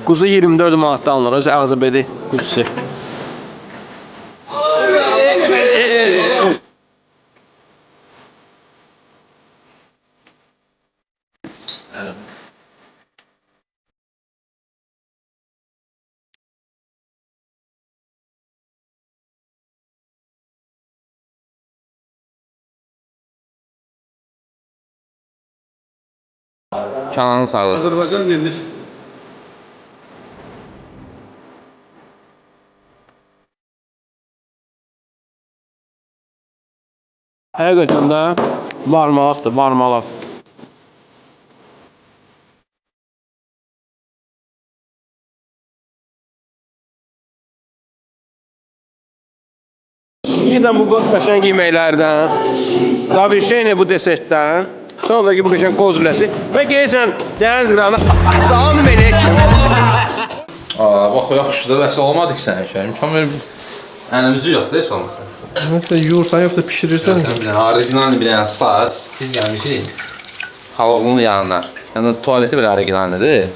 Quzu 24 manatdan alınır, öz ağzıbədi quzusu. Kanalın sağlığı. Azərbaycan dilini Həqiqətən də marmalatdır, marmalat. Yeniden bu qəşəng yeməklərdən, tabii şeylə bu desertdən, sonra ki bu qəşəng qoz lüləsi və gəlsən dəniz qırağına salam verək. Bax, yaxşıdır, bəs olmadı ki sənə Kərim. Ənimizi yoxdur, heç olmasa. Mesela yoğursan yoksa pişirirsen. Bir dənə orijinalni bir dənə saat. Biz gəlmişik. Halovunun yanına. Yəni tuvaleti belə orijinalnidir.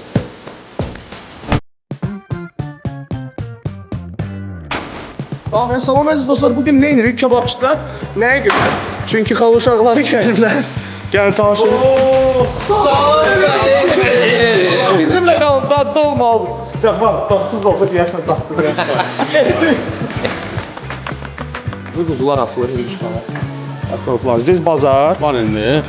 Salam əziz dostlar, bugün ne inirik kebapçıda? Neye göre? Çünkü xal uşaqları gəliblər. Gəlin tanışın. Bizimle kalın, dadlı olmalı. Cəfar, tatsız olsa deyərsən, dadlı deyərsən. Bu quzular asılır, yürüyüş falan. Здесь bazar. var indi.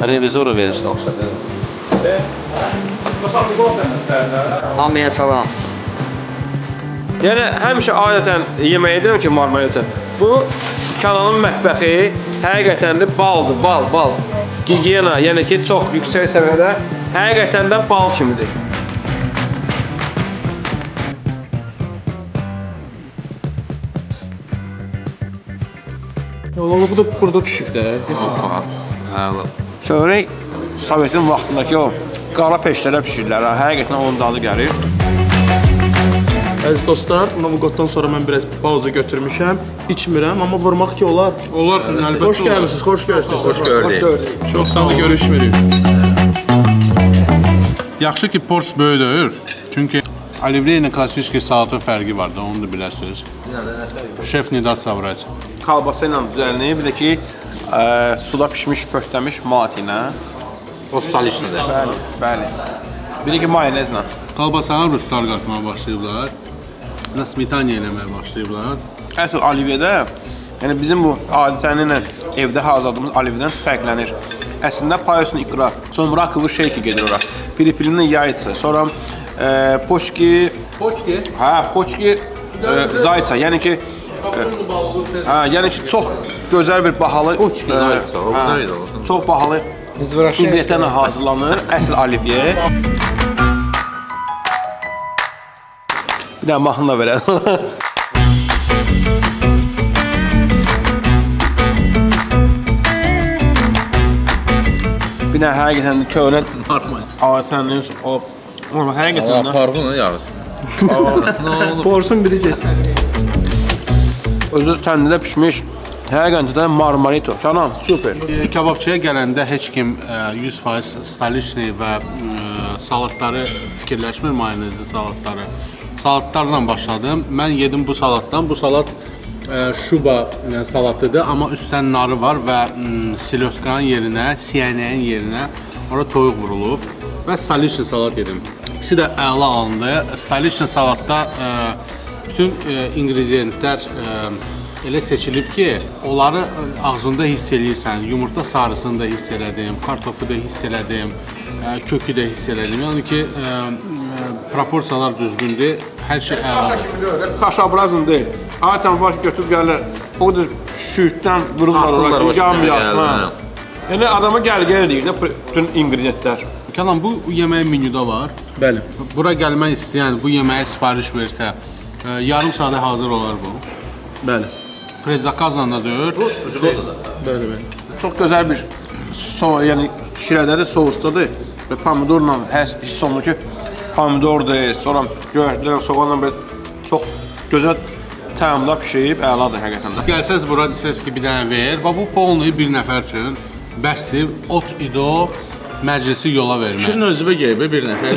Revizoru verirsin oxşadır. Hamıya salam. Yəni həmişə adətən yemək edirəm ki, marmalatı. Bu kanalın mətbəxi həqiqətən də baldır, bal. Gigiyena, yəni ki, çox yüksək səviyyədə həqiqətən də bal kimidir. Yola bu da burada pişik də. Çörək Sovetin vaxtındakı o qara peşlərə pişirirlər. Həqiqətən onun dadı gəlir. Əziz dostlar, Navigatdan sonra mən biraz pauza götürmüşəm. İçmirəm, amma vurmaq ki olar. Olar, əlbəttə. Hoş gəlmisiniz, xoş gördük. Xoş gördük. Çox sağ olun, görüşmürük. Yaxşı ki, pors böyüdür. Çünki olivye ilə klassik salatın fərqi var da, onu da biləsiniz. Şef Nida Savraç. Kalbasa ilə düzəlinir, bir də ki, suda pişmiş, pöhtəmiş mat ilə. O staliçlidir. Bəli. Bir də ki, mayonezlə. Kalbasanı ruslar qatmağa başlayıblar. Da smetanya eləməyə başlayıblar. Əsl olivyedə, yəni bizim bu adətənlə evdə hazırladığımız olivyedən fərqlənir. Əslində payosun ikra, sonra rakovu şeyki gedir ora. Piripilinin yayısı, sonra poçki, poçki zayça, yəni ki, yəni ki, çox gözəl bir bahalı, Zayça, o da idi o. çox bahalı ingredientlərlə hazırlanır əsl olivye. Bir də mahnı da verəlim. Bir də həqiqətən köhnə Normal. adətən o həqiqətən də Parvunu yarısı. Nə olub? Porsun biri geçsin. özü təndirdə pişmiş həqiqətən də marmarito. Canım, super. Kebabçıya gələndə heç kim 100% staliçni və salatları fikirləşmir, mayonezli salatları. Salatlarla başladım. Mən yedim bu salatdan. Bu salat şuba salatıdır, amma üstdən narı var və silyotkanın yerinə, siyənəyin yerinə ora toyuq vurulub və staliçni salat yedim. İkisi də əla alındı. Staliçni salatda bütün ingrediyentlər elə seçilib ki, onları ağzında hiss eləyirsən. Yumurta sarısını da hiss elədim, kartofu da hiss elədim, kökü də hiss elədim. Yəni ki, proporsiyalar düzgündür, hər şey əladır. Kaşabrazın deyil. Adətən var götürüb gəlirlər. O da şüytdən vururlar ora, yam. Yəni adama gəl deyir də bütün ingrediyentlər. Kənan, bu yemək menyuda var. Bəli. Bura gəlmək istəyən, bu yeməyə sifariş versə, yarım saata hazır olar bu. Bəli. Predzakazla da deyir. Bəli. Çox gözəl bir yəni şirədədir, sousdadır və pomidorla hiss olunur ki, pomidordur, sonra göyərtlərlə, soğanla belə çox gözəl Təmamda pişirib əladır həqiqətən də. Gəlsəz bura desəz ki, bir dənə ver. Bax bu polnuyu bir nəfər üçün bəsdir. Ot ido məclisi yola vermək. Şirin özüvə gəlib bir nəfər.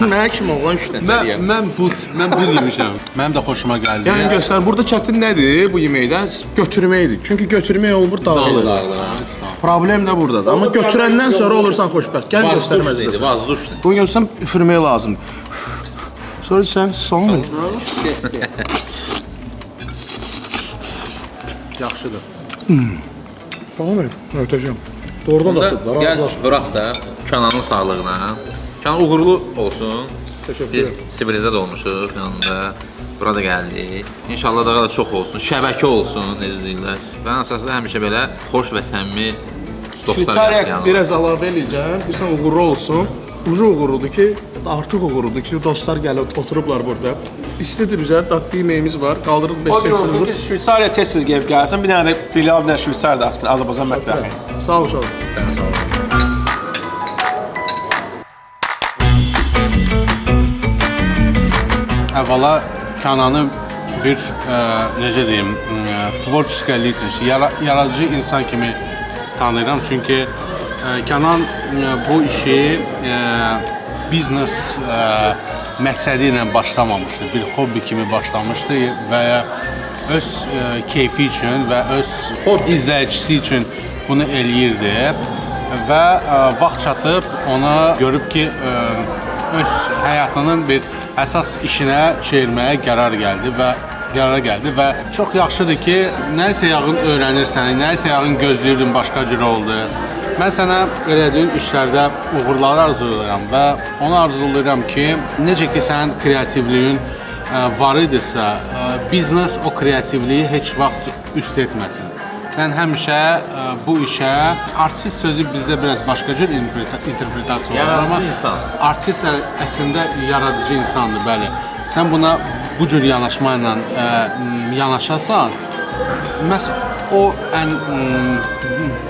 Mənə kim oğlan 3 nəfər yeyəm. Mən bu yemişəm. Mənim də xoşuma gəldi. Yəni göstər, burada çətin nədir bu yeməkdə? Götürməkdir. Çünki götürmək olmur dağılır. Problem də burdadır. Amma götürəndən sonra olursan xoşbəxt. Gəl göstərməzdir. Vazdushni. Bunu görsən üfürmək lazımdır. Sonra sən son. Yaxşıdır. Tamam, möhtəşəm. Doğrudan da tutdular. Gəl bıraq da Kənanın sağlığına. Kənan uğurlu olsun. Təşəkkür Biz edirəm. Sibrizdə də olmuşuq yanında. Burada gəldik. İnşallah daha da çox olsun, şəbəkə olsun, necə deyirlər. Mən əsasında həmişə belə xoş və səmimi dostlar gəlsin yanıma. Biraz əlavə eləyəcəm. Deyirsən uğurlu olsun. Ucu uğurludur ki, artıq uğurludur ki, dostlar gəlib oturublar burada. İstedi bizə dadlı yeməyimiz var. Qaldırıb O gün olsun bekləyirsiniz. ki, Şveysariya tez-tez gəlib gəlsin. Bir dənə də filial, bir dənə Şveysariya da açsın, Azərbaycan mətbəxi. Sağ ol, sağ ol. Sənə sağ ol. Əvvəla Kənanı bir necə deyim, tvorческая личность, yaradıcı insan kimi tanıyıram. Çünki Kənan bu işi biznes məqsədi ilə başlamamışdı. Bir hobbi kimi başlamışdı və öz keyfi üçün və öz izləyicisi üçün bunu eləyirdi və vaxt çatıb ona görüb ki, öz həyatının bir əsas işinə çevirməyə qərar gəldi və çox yaxşıdır ki, nəyisə yağın öyrənirsən, nəyisə yağın gözləyirdin, başqa cür oldu. Mən sənə elədiyin işlərdə uğurlar arzulayıram və onu arzulayıram ki, necə ki sənin kreativliyin var idisə, biznes o kreativliyi heç vaxt üst etməsin. Sən həmişə bu işə, artist sözü bizdə biraz başqa cür interpretasiya olur, amma artist əslində yaradıcı insandır, bəli. Sən buna bu cür yanaşmayla yanaşasan, məhz o ən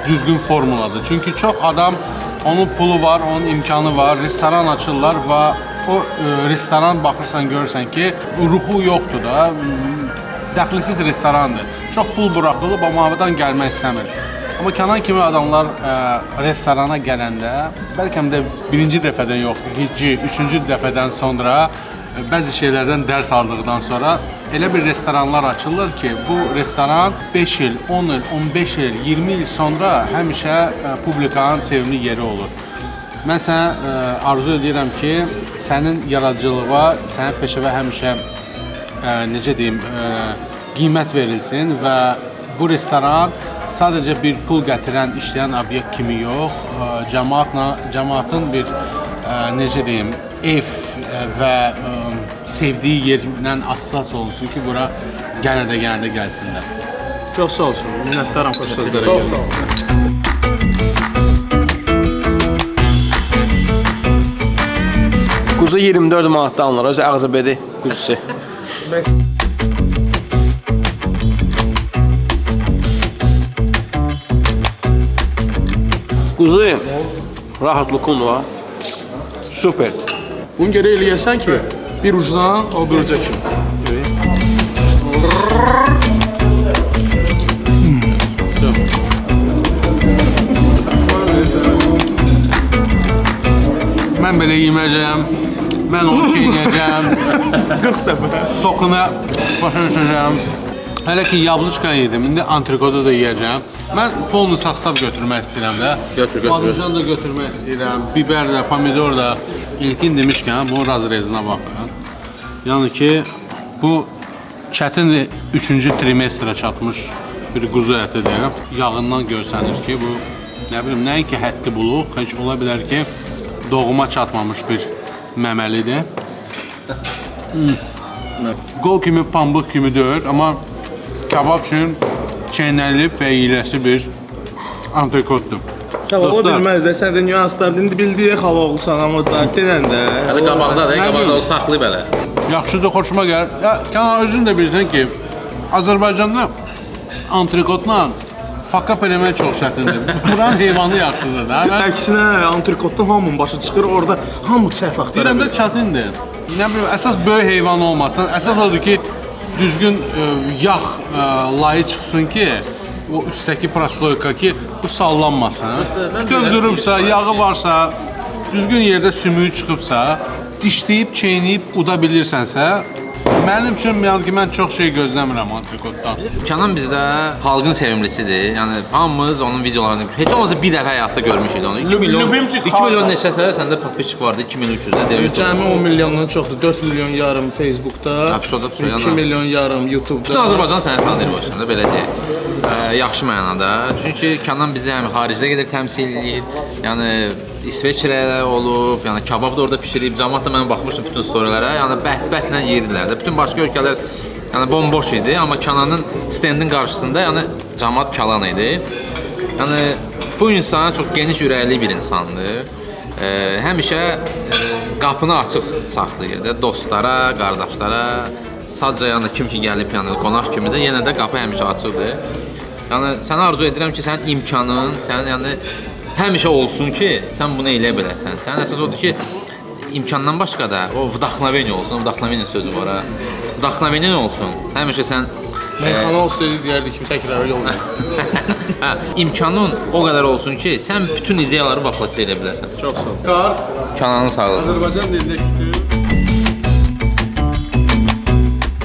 düzgün formuladır. Çünki çox adam, onun pulu var, onun imkanı var, restoran açırlar və o restoran baxırsan, görürsən ki, ruhu yoxdur da, dəxlisiz restorandır. Çox pul buraxılıb, amma havadan gəlmək istəmir. Amma Kənan kimi adamlar restorana gələndə, bəlkə də birinci dəfədən yox, ikinci, üçüncü dəfədən sonra, bəzi şeylərdən dərs aldıqdan sonra elə bir restoranlar açılır ki, bu restoran 5 il, 10 il, 15 il, 20 il sonra həmişə publikanın sevimli yeri olur. Mən sənə arzu edirəm ki, sənin yaradıcılığa, sənin peşəvə həmişə necə deyim, qiymət verilsin və bu restoran sadəcə bir pul gətirən, işləyən obyekt kimi yox, cəmaatın bir necə deyim, ev və sevdiyi yerindən assas olsun ki, bura yenə də gəlsinlər. Çox sağ olsun. Minnətdaram xoş sözlərə gəldim. Quzu 24 manatda alınır, özü ağzıbedi quzusu. Quzu rahatlıqın var. Super. Bunu geri eləyəsən ki, bir ucdan o bir uca kimi. Mən belə yeməyəcəm, mən onu çeynəyəcəm, 40 dəfə. sokuna başa düşəcəm. Hələ ki, yablışka yedim, indi antrikodu da yeyəcəm. Mən polnu sastav götürmək istəyirəm də. Götür. Patlıcan da götürmək istəyirəm, biber də, pomidor da. İlkin demişkən, bunun razrezinə baxın. Yəni ki, bu çətin 3-cü trimestrə çatmış bir quzu ətidir. Yağından görsənir ki, bu, nə bilim, nəinki həddi buluq, heç ola bilər ki, doğuma çatmamış bir məməlidir. Qol kimi, pambıq kimi deyil, amma kabab üçün çeynəlib və yeyiləsi bir antrikotdur. Sən ola bilməz də, sən də nüanslar, indi bildiyi xal oğlusan, amma da denən də. Hələ qabaqda o saxlı belə. Yaxşıdır, xoşuma gəlir. Kənan, özün də bilirsən ki, Azərbaycanda antrikotla fakap eləmək çox çətindir. Buranın heyvanı yaxşıdır da. Əksinə, antrikotda hamının başı çıxır, orada hamı səhv axtarır. Deyirəm də çətindir. Nə bilim, əsas böyük heyvan olmasın. Əsas odur ki, düzgün yağ layı çıxsın ki, o üsttəki prostoyka ki, bu sallanmasın. Döndürübsə, yağı varsa, düzgün yerdə sümüyü çıxıbsa, dişləyib, çeynəyib uda bilirsənsə, mənim üçün yəni ki, mən çox şey gözləmirəm antrikotdan. Kənan bizdə xalqın sevimlisidir. Yəni hamımız onun videolarını heç olmasa bir dəfə həyatda görmüşük onu. 2 milyon neçəsə səndə podpisçik vardı 2300-də. Cəmi 10 milyondan çoxdur. 4 milyon yarım Facebookda, Absurda 2 milyon yarım YouTube'da. Bütün Azərbaycan səni tanıyır başında, belə deyək. Yaxşı mənada. Çünki Kənan bizi həm xaricdə gedir təmsil edir. Yəni İsveçrədə olub, yəni kabab da orada bişirib. Cəmaət də mən baxmışdım bütün storylərə. Yəni bəhbətlə yeyirdilər də. Bütün başqa ölkələr yəni bomboş idi, amma Kənanın stendin qarşısında yəni cəmaət kalan idi. Yəni bu insan çox geniş ürəkli bir insandır. Həmişə qapını açıq saxlayır da dostlara, qardaşlara. Sadəcə yəni kim ki gəlib yəni qonaq kimi də yenə də qapı həmişə açıqdır. Yəni sənə arzu edirəm ki, sənin imkanın, sənin yəni həmişə olsun ki, sən bunu eləyə biləsən. Sənin əsas odur ki, imkandan başqa da o vdохновение olsun, vdохновение sözü var ha. Vdохновение olsun. Həmişə sən Meyxana olsaydı deyərdi ki, təkrar yol ver. hə, imkanın o qədər olsun ki, sən bütün ideyaları vaxtlaşa elə biləsən. Çox sağ ol. Qar, Kənanın sağlığı. Azərbaycan dilində kütüb.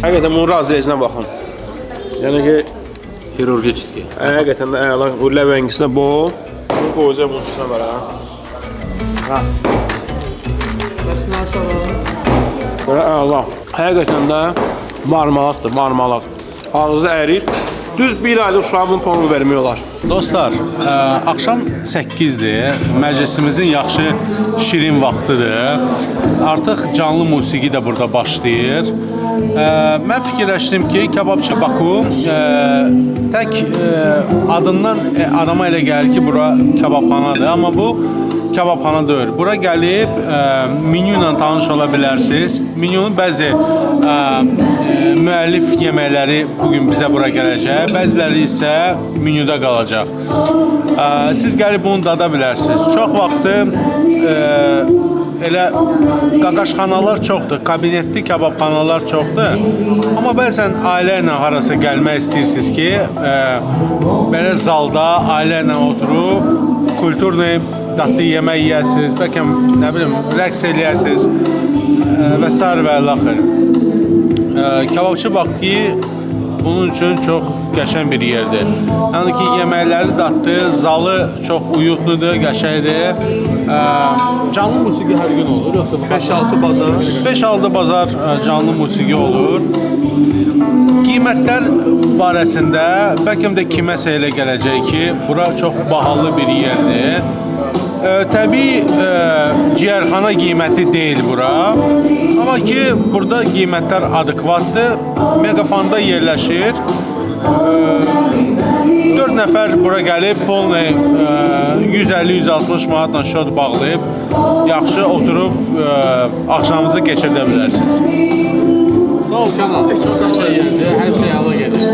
Həqiqətən bunun razıyezinə baxın. Yəni ki, Xirurgiski. həqiqətən də əla, bu ləvəngisinə bol. Bu qoyacaq bunun üstünə var ha. Ha. Bəs nə aşağı? Belə əla. Həqiqətən də marmalatdır, marmalat. Ağzı ərir. Düz bir ayda uşağa bunun pulunu vermək olar. Dostlar, axşam 8-dir. Məclisimizin yaxşı şirin vaxtıdır. Artıq canlı musiqi də burada başlayır. Mən fikirləşdim ki, Kebabçı Baku tək adından adama elə gəlir ki, bura kebabxanadır. Amma bu kebabxana deyil. Bura gəlib menyu ilə tanış ola bilərsiniz. Menyunun bəzi müəllif yeməkləri bugün bizə bura gələcək. Bəziləri isə menyuda qalacaq. Siz gəlib bunu dada bilərsiniz. Çox vaxtı elə qaqaşxanalar çoxdur, kabinetli kebabxanalar çoxdur. Amma bəzən ailə ilə harasa gəlmək istəyirsiniz ki, belə zalda ailə ilə oturub kulturni dadlı yemək yeyəsiniz, bəlkə nə bilim rəqs eləyəsiniz və s. və l-axır. Kebabçı Bakı bunun üçün çox qəşəng bir yerdir. Yəni ki, yeməkləri dadlı, zalı çox uyğundur, qəşəngdir. Canlı musiqi hər gün olur, yoxsa 5-6 bazar? 5-6 bazar canlı musiqi olur. Qiymətlər barəsində bəlkə də kiməsə elə gələcək ki, bura çox bahalı bir yerdir. Təbii ciyərxana qiyməti deyil bura. Amma ki, burada qiymətlər adekvatdır. Megafanda yerləşir. 4 nəfər bura gəlib, polni 150-160 manatla şot bağlayıb, yaxşı oturub axşamınızı keçirdə bilərsiniz. Sağ ol Kənan. Sağ ol. Hər şey əla gedir.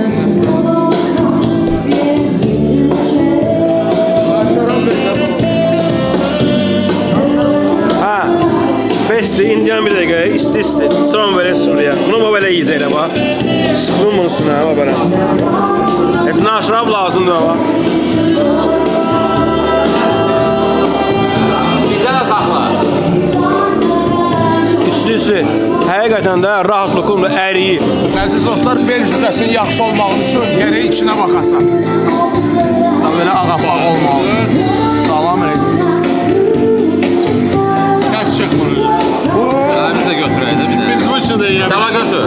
Besli, indiyan bir dəqiqə, isti, sıram belə sürüyə. Bunu belə yiyəcəklə bax. Sıxırım bunun üstünə, bax belə. Naşrab lazımdır, bax. Bizə də saxla. İsti, həqiqətən də rahatlıqla əriyir. Əziz dostlar, bel jüdəsinin yaxşı olmağı üçün gərək içinə baxasan. Belə ağapaq olmalı. Salam əleykum. Səs çıxmır. Biz də götürək də bir də. Biz bu üçün də yeyəm. Səva götür.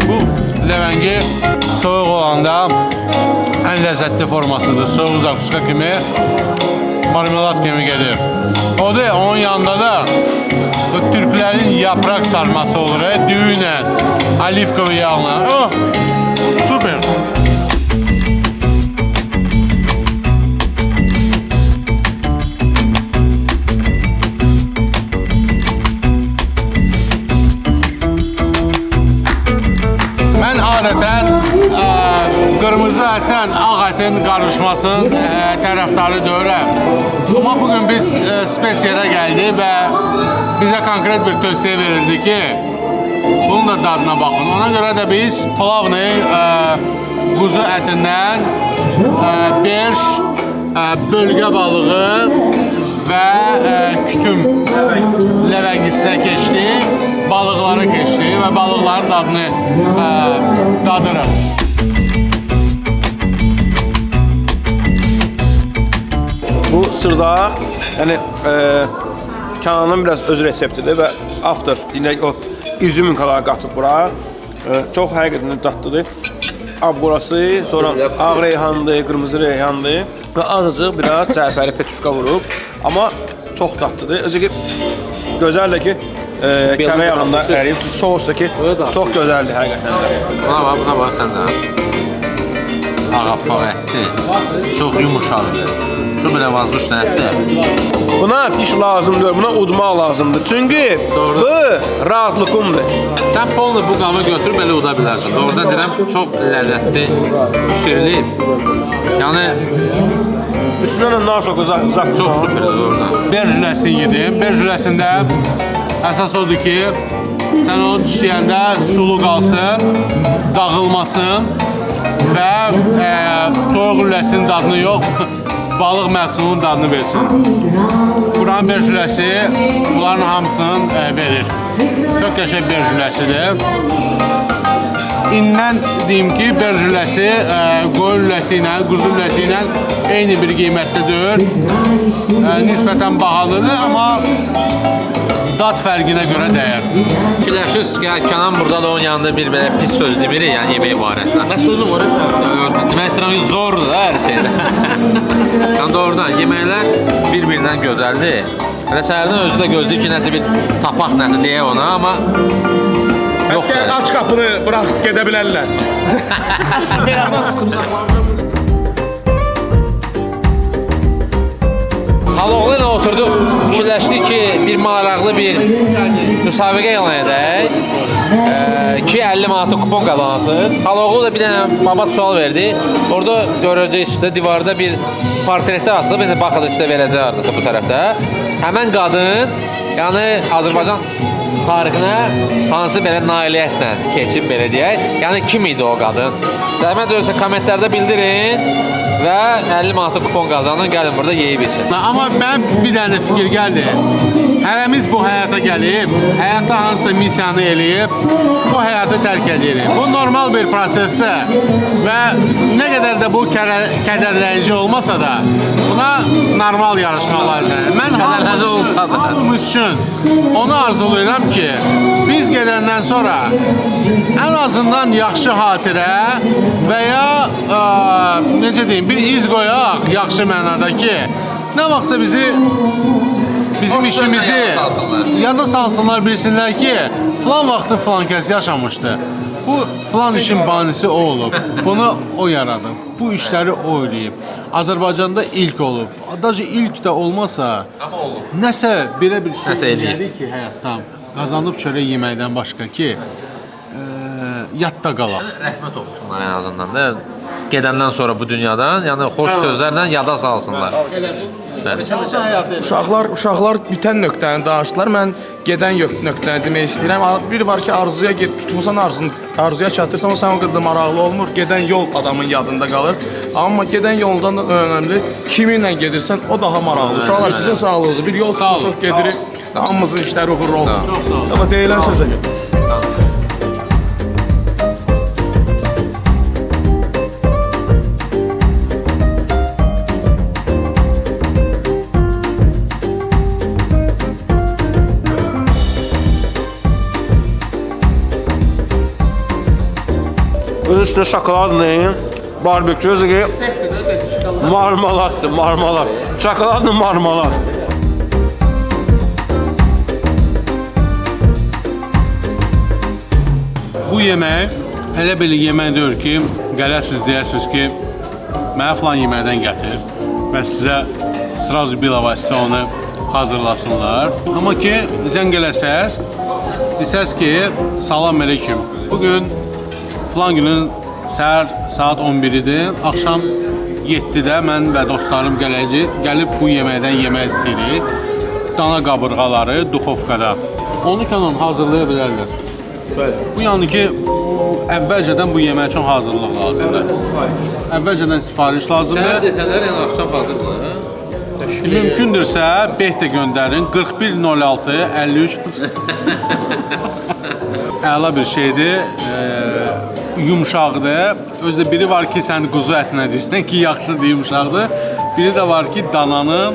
Bu ləvəngi soyuq olanda ən ləzzətli formasıdır. Soyuq zakuska kimi, marmelat kimi gedir. O da onun yanında da bu türklərin yaprak sarması olur. Düyünlə, olivkovi yağla. Oh, super. Mən adətən qırmızı ətlə ağ ətin qarışmasının tərəfdarı deyirəm. Amma bugün biz spesiyara gəldik və bizə konkret bir tövsiyə verildi ki, bunun da dadına baxın. Ona görə də biz plavni quzu ətindən berş, bölgə balığı və kütüm ləvəngisinə keçdik, balıqlara keçdik və balıqların dadını dadırıq. Bu sırda, yəni Kənanın biraz öz reseptidir və avtor yine o üzüm qalar qatıb bura. Çox həqiqətən dadlıdır. Burası, sonra ağ reyhandır, qırmızı reyhandır və azıcıq biraz cəfəri petruşka vurub. Amma çox dadlıdır. Özü ki, gözəldir ki, kərə yağında əriyib, soğusu ki, çox gözəldir həqiqətən də. Buna bax səncə. Ağappaq ətdir, çox yumuşaqdır, çox belə vazduşlu ətdir. Buna diş lazımdır, buna udmaq lazımdır. Çünki bu rahatlıqımdır. Sən polnu bu qabı götürüb belə uda bilərsən. Doğrudan deyirəm, çox ləzzətli pişirilib. Yəni üstündən də nar soku zaq. Çox süperdir doğrudan. Berjüləsini yedim. Berjüləsində əsas odur ki, sən onu dişləyəndə sulu qalsın, dağılmasın və toyuq lüləsinin dadını yox, balıq məhsulunun dadını versin. Buranın berjüləsi bunların hamısını verir. Çox qəşəng berjüləsidir. İndən deyim ki, berjüləsi qoyun lüləsi ilə, quzu lüləsi ilə eyni bir qiymətlidir. Nisbətən bahalıdır, amma dad fərqinə görə dəyər. Fikirləşirsiniz ki, Kənan burada da onun yanında bir belə pis söz demirik, yəni yemək barəsində. Nə sözü var sən? Demək istəyirəm ki, zordur da hər şeydə. Yəni doğrudan yeməklər bir-birindən gözəldir. Hələ səhərdən özü də gözləyir ki, nəsə bir tapaq nəsə deyə ona, amma yoxdur. Aç qapını, bırax gedə bilərlər. Haloğlu ilə oturduq, fikirləşdik ki, bir maraqlı bir müsabiqə elan edək. 250 manatlıq kupon qazanasınız. Haloğlu da bir dənə babat sual verdi. Orada görəcəksiniz üstə divarda bir portretlər asılıb. İndi baxın sizə verəcək hardasa bu tərəfdə. Həmən qadın, yəni Azərbaycan tarixinə hansı belə nailiyyətlə keçib belə deyək. Yəni kim idi o qadın? Zəhmət olursa kommentlərdə bildirin və 50 manatlıq kupon qazanın, gəlin burada yeyib için. Amma mən bir dənə fikir gəldi. Hərəmiz bu həyata gəlib, həyata hansısa missiyanı eləyib, bu həyatı tərk edirik. Bu normal bir prosesdir və nə qədər də bu kədərləyici olmasa da, buna normal yarışmaq lazımdır. Mən hamımız üçün onu arzulayıram ki, biz gedəndən sonra ən azından yaxşı xatirə və ya necə deyim, bir iz qoyaq, yaxşı mənada ki, nə vaxtsa bizim işimizi yada salsınlar, bilsinlər ki, filan vaxtı filan kəs yaşamışdı. Bu filan işin banisi o olub, bunu o yaradıb, bu işləri o eləyib. Azərbaycanda ilk olub, adacı ilk də olmasa, nəsə belə bir şey eləyir ki, həyatdan qazanıb çörək yeməkdən başqa ki, yadda qalaq. Rəhmət olsunlar ən azından da. Gedəndən sonra bu dünyadan, yəni xoş sözlərlə yada salsınlar. Uşaqlar bitən nöqtəni danışdılar. Mən gedən nöqtəni demək istəyirəm. Bir var ki, arzuya tutmusan arzuya çatırsan, o sən o qədər maraqlı olmur. Gedən yol adamın yadında qalır. Amma gedən yoldan da önəmli kiminlə gedirsən, o daha maraqlı. Uşaqlar sizin sağlığınızdır. Bir yol tutmuş gedirik. Hamımızın işləri uğurlu olsun. Amma deyilən sözə gəl. Bunun üstüne şokoladlı, barbekü, marmalatdır, marmalat. Şokoladlı marmalat. Bu yemək elə belə yemək deyil ki, gələsiniz deyəsiniz ki, mənə filan yeməkdən gətir və sizə sразу bilavasitə onu hazırlasınlar. Amma ki, zəng eləsəz, desəz ki, salam əleykum. Bugün filan günün səhər saat 11-idir, axşam 7-də mən və dostlarım gəlib bu yeməkdən yemək istəyirik. Dana qabırğaları duxovkada. Onu kanon hazırlaya bilərlər. Bəli. Bu yəni ki, əvvəlcədən bu yemək üçün hazırlıq lazımdır. Əvvəlcədən sifariş Sən lazımdır. desələr, yəni axşam hazırdır. Mümkündürsə, beh də göndərin. 4106 53 əla bir şeydir. Yumşaqdır. Özdə biri var ki, sən quzu ətinə deyirsən ki, yaxşıdır, yumşaqdır. Biri də var ki, dananın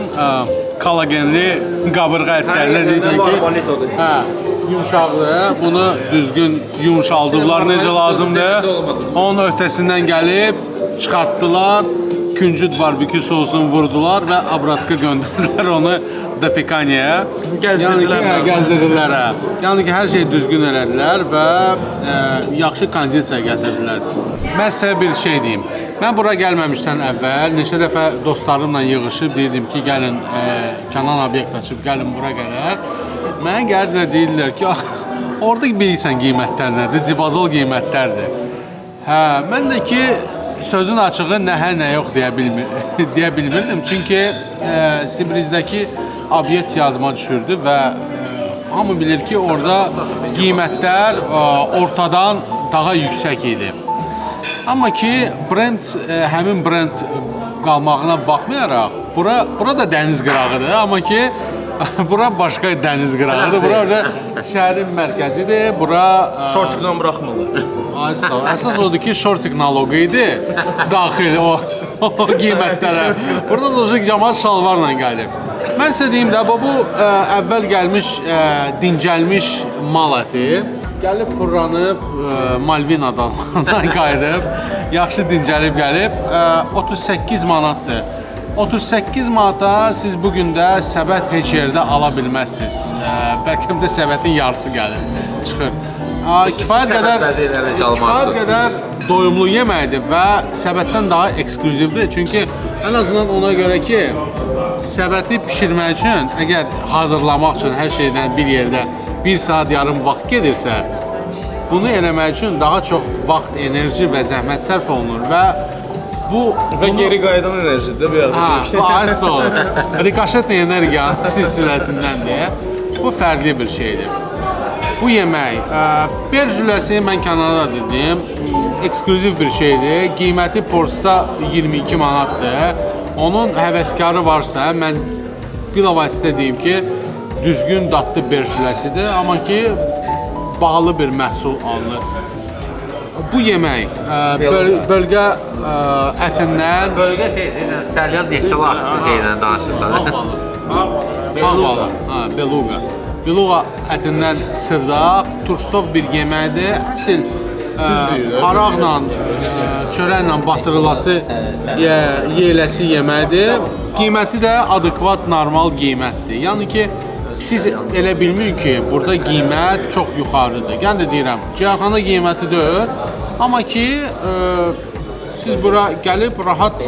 kollagenli qabırğa ətlərinə deyirsən ki, hə, yumşaqdır. Bunu düzgün yumşaldıblar necə lazımdır. Onun ötəsindən gəlib çıxartdılar. Küncüt barbekü sosunu vurdular və abratka göndərdilər onu depekanyaya. Gəzdirdilər. Gəzdirdilər. Yəni ki, hər şeyi düzgün elədilər və yaxşı kondisiya gətirdilər. Mən sizə bir şey deyim. Mən bura gəlməmişdən əvvəl neçə dəfə dostlarımla yığışıb deyirdim ki, gəlin Kənan obyekt açıb, gəlin bura gələr. Mənə gəldilər, deyirlər ki, orada bilirsən qiymətlər nədir? Cibazol qiymətlərdir. Hə, mən də ki, sözün açığı nə hə, nə yox deyə bilmirdim. Çünki Sibrizdəki obyekt yadıma düşürdü və hamı bilir ki, orada qiymətlər ortadan daha yüksək idi. Amma ki, brend, həmin brend qalmağına baxmayaraq, bura da dəniz qırağıdır. Amma ki, bura başqa dəniz qırağıdır. Bura şəhərin mərkəzidir. Bura Şortikdən buraxmırlar. Ay sağ ol. Əsas odur ki, şortik naloqu idi daxil o qiymətlərə. Burada da cəmaət şalvarla gəlib. Mən sizə deyim də, bu əvvəl gəlmiş, dincəlmiş mal əti. Gəlib fırlanıb, Malvinadan qayıdıb, yaxşı dincəlib gəlib, 38 manatdır. 38 manata siz bugün də səbət heç yerdə ala bilməzsiniz. Bəlkə də səbətin yarısı gəlir, çıxır. Kifayət qədər doyumlu yeməkdir və səbətdən daha ekskluzivdir. Çünki ən azından ona görə ki, səbəti bişirmək üçün, əgər hazırlamaq üçün hər şeydən bir yerdə 1 saat yarım vaxt gedirsə, bunu eləmək üçün daha çox vaxt, enerji və zəhmət sərf olunur və Və geri qayıdan enerjidir bu yerdə. Bu ayrıca olur. Rikoşet energiya silsiləsindəndir. Bu fərqli bir şeydir. Bu yemək, berjüləsi mən kənarda dedim, eksklüziv bir şeydir. Qiyməti porsda 22 manatdır. Onun həvəskarı varsa, mən bilavasitə deyim ki, düzgün dadlı berjüləsidir, amma ki, bahalı bir məhsul alınır. Bu yemək bölgə ətindən... Bölgə şeydir, Səlyan Neftçala şeylə danışırsan. Beluga. Beluga. Beluga ətindən sırdaq, turşsov bir yeməkdir. Əsl araqla, çörəklə batırılası yeyiləsi yeməkdir. Qiyməti də adekvat, normal qiymətdir. Yəni ki, siz elə bilməyin ki, burada qiymət çox yuxarıdır. Yəni də deyirəm, ciyahxana qiyməti deyil, amma ki, siz bura gəlib rahat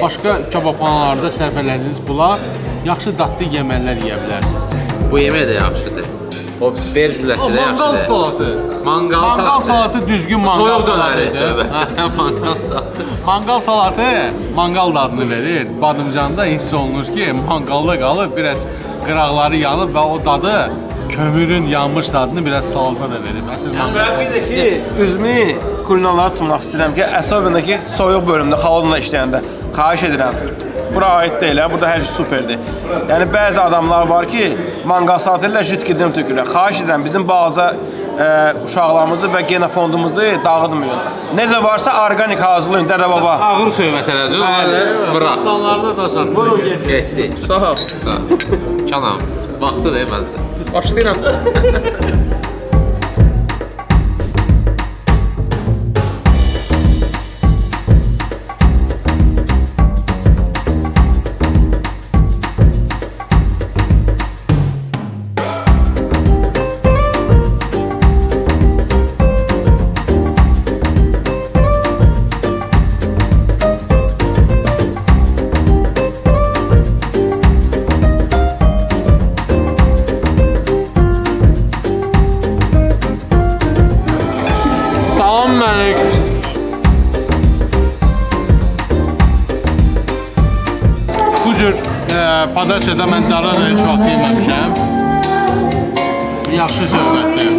başqa kababxanalarda sərf elədiyiniz pula yaxşı dadlı yeməklər yeyə bilərsiniz. Bu yemək də yaxşıdır. O berjüləsi də yaxşıdır. Mangal salatı. Mangal salatı düzgün mangal salatıdır. Mangal salatı. Mangal salatı mangal dadını verir. Badımcanda hiss olunur ki, mangalda qalıb biraz qıraqları yanıb və o dadı kömürün yanmış dadını biraz salata da verir. Əsl mangal salatı. Bir də ki, üzümü kulinalara tutmaq istəyirəm ki, əsabəndəki soyuq bölümdə, xalonla işləyəndə xahiş edirəm. Bura aid deyil, burada hər şey superdir. Yəni, bəzi adamlar var ki, mangal salatı ilə jütkidən tökürlər. Xahiş edirəm, bizim balaca uşaqlarımızı və genofondumuzu dağıtmayın. Necə varsa organik hazırlayın, dədə baba. Ağır söhbət elədir, onu bıraq. Pakistanlarda da satılır. Vurun getsin. Getdi. Sağ ol. Canım, vaxtıdır məncə. Başlayıram. cür padaçada mən dara da heç vaxt yeməmişəm. Yaxşı söhbətdir.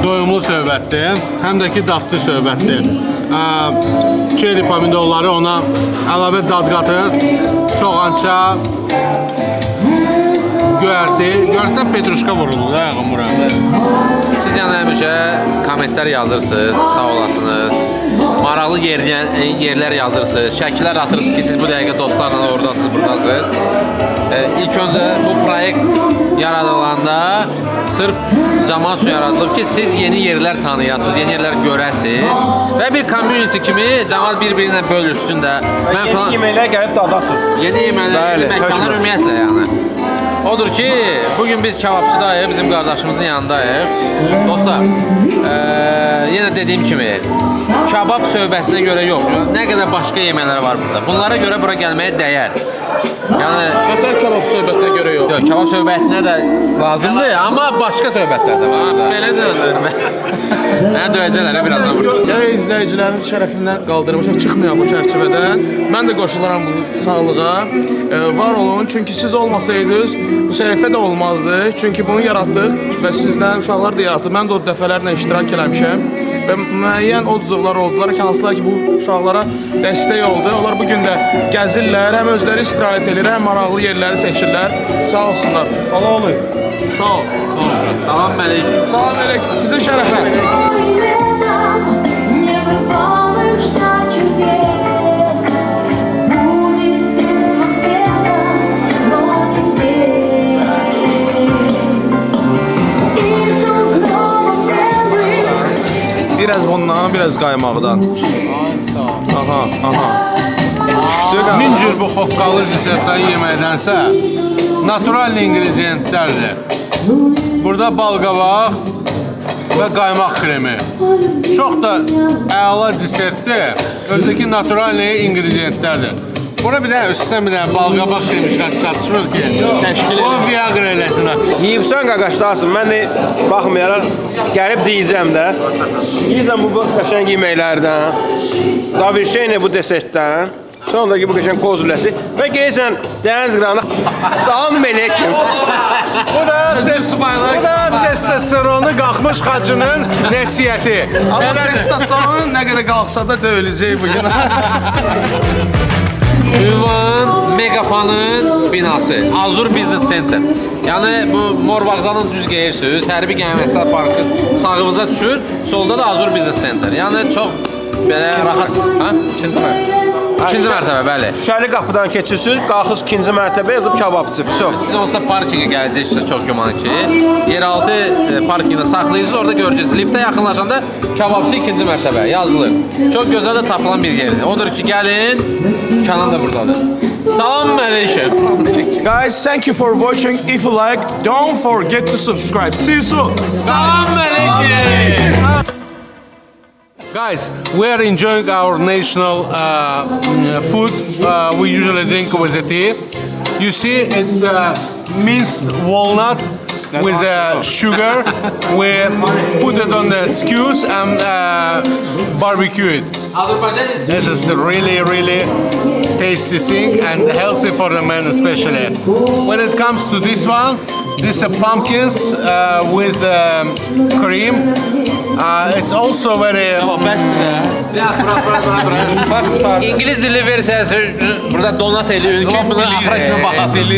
Doyumlu söhbətdir, həm də ki dadlı söhbətdir. Çeri pomidorları ona əlavə dad qatır. Soğança, göyərti petruşka vurulur da yağın bura. Siz yəni həmişə kommentlər yazırsınız, sağ olasınız. Maraqlı yerlər yazırsınız, şəkillər atırsınız ki, siz bu dəqiqə dostlarla oradasınız, buradasınız. İlk öncə bu proyekt yaradılanda sırf cəmaət üçün yaradılıb ki, siz yeni yerlər tanıyasınız, yeni yerlər görəsiniz və bir community kimi cəmaət bir-birinə bölüşsün də. Yeni yeməklər gəlib dadasınız. Yeni yeməklər, məkanlar ümumiyyətlə yəni. Odur ki, bugün biz kebabçıdayıq, bizim qardaşımızın yanındayıq. Dostlar, yenə dediyim kimi, kebab söhbətinə görə yox, nə qədər başqa yeməklər var burada. Bunlara görə bura gəlməyə dəyər. Yəni, Kebab söhbətinə görə yox. yox, kebab söhbətinə də lazımdır, amma başqa söhbətlər də var. Belə deyirlər. Mənə döyəcəklər birazdan burada. Yəni izləyicilərin şərəfindən qaldırmışıq, çıxmayaq bu çərçivədən. Mən də qoşularam bu sağlığa. Var olun, çünki siz olmasaydınız bu səhifə də olmazdı. Çünki bunu yaratdıq və sizdən uşaqlar da yaratdıq. Mən də o dəfələrlə iştirak eləmişəm və müəyyən odzuvlar oldular ki, hansılar ki bu uşaqlara dəstək oldu. Onlar bu gün də gəzirlər, həm özləri istirahət edir, həm maraqlı yerləri seçirlər. Sağ olsunlar. Allah olur. Sağ ol. Salam məlik. Salam əleyk. Sizin şərəfə. Не бывало ждать чудес. Будет детство где-то, но не здесь. И вдруг новый Biraz bundan, biraz qaymaqdan. Aha, aha. Min cür bu xoqqalı desertləri yeməkdənsə, natural ingrediyentlərdir. Burada balqabaq və qaymaq kremi. Çox da əla desertdir. Özdəki natural ingrediyentlərdir. Buna bir də üstünə bir də balqabaq sevmişlər, çatışmır ki, təşkil o Viagra eləsin. Yiyibcan qaqaşdarsın, mən də baxmayaraq gəlib deyəcəm də. Yiyəcəm bu qəşəng yeməklərdən, zavirşeyni bu desertdən, sonra da ki bu qəşəng qozuləsi və gəlirsən dəniz qırağına salam melekim. Bu da testosteronu qalxmış xacının nəsiyyəti. Amma testosteron nə qədər qalxsa da döyüləcək bugün. Ünvan Megafanın binası, Azur Business Center. Yəni bu Mor Vağzalın düz geyirsiniz, Hərbi Qəymətlər Parkı sağınıza düşür, solda da Azur Business Center. Yəni çox belə rahat, ha? İkinci mərtəbə, bəli. Şəli qapıdan keçirsiniz, qalxız ikinci mərtəbə yazıb kebabçı. Siz olsa parkinqə gələcəksiniz, çox güman ki. Yeraltı parkinqdə saxlayırsınız, orada görəcəksiniz. Liftə yaxınlaşanda kebabçı ikinci mərtəbə yazılır. Çox gözəl də tapılan bir yerdir. Odur ki, gəlin, Kənan da buradadır. Salam əleykum. Guys, thank you for watching. If you like, don't forget to subscribe. See you soon. Salam əleykum. Guys, we are enjoying our national food. We usually drink with the tea. You see, it's minced walnut with sugar. We put it on the skews and barbecue it. This is really, really tasty thing and healthy for the men especially. When it comes to this one, this is pumpkins with cream. It's also very... İngiliz dili versiyası burada donat ediyor. Buna Afra kimi baxasınız.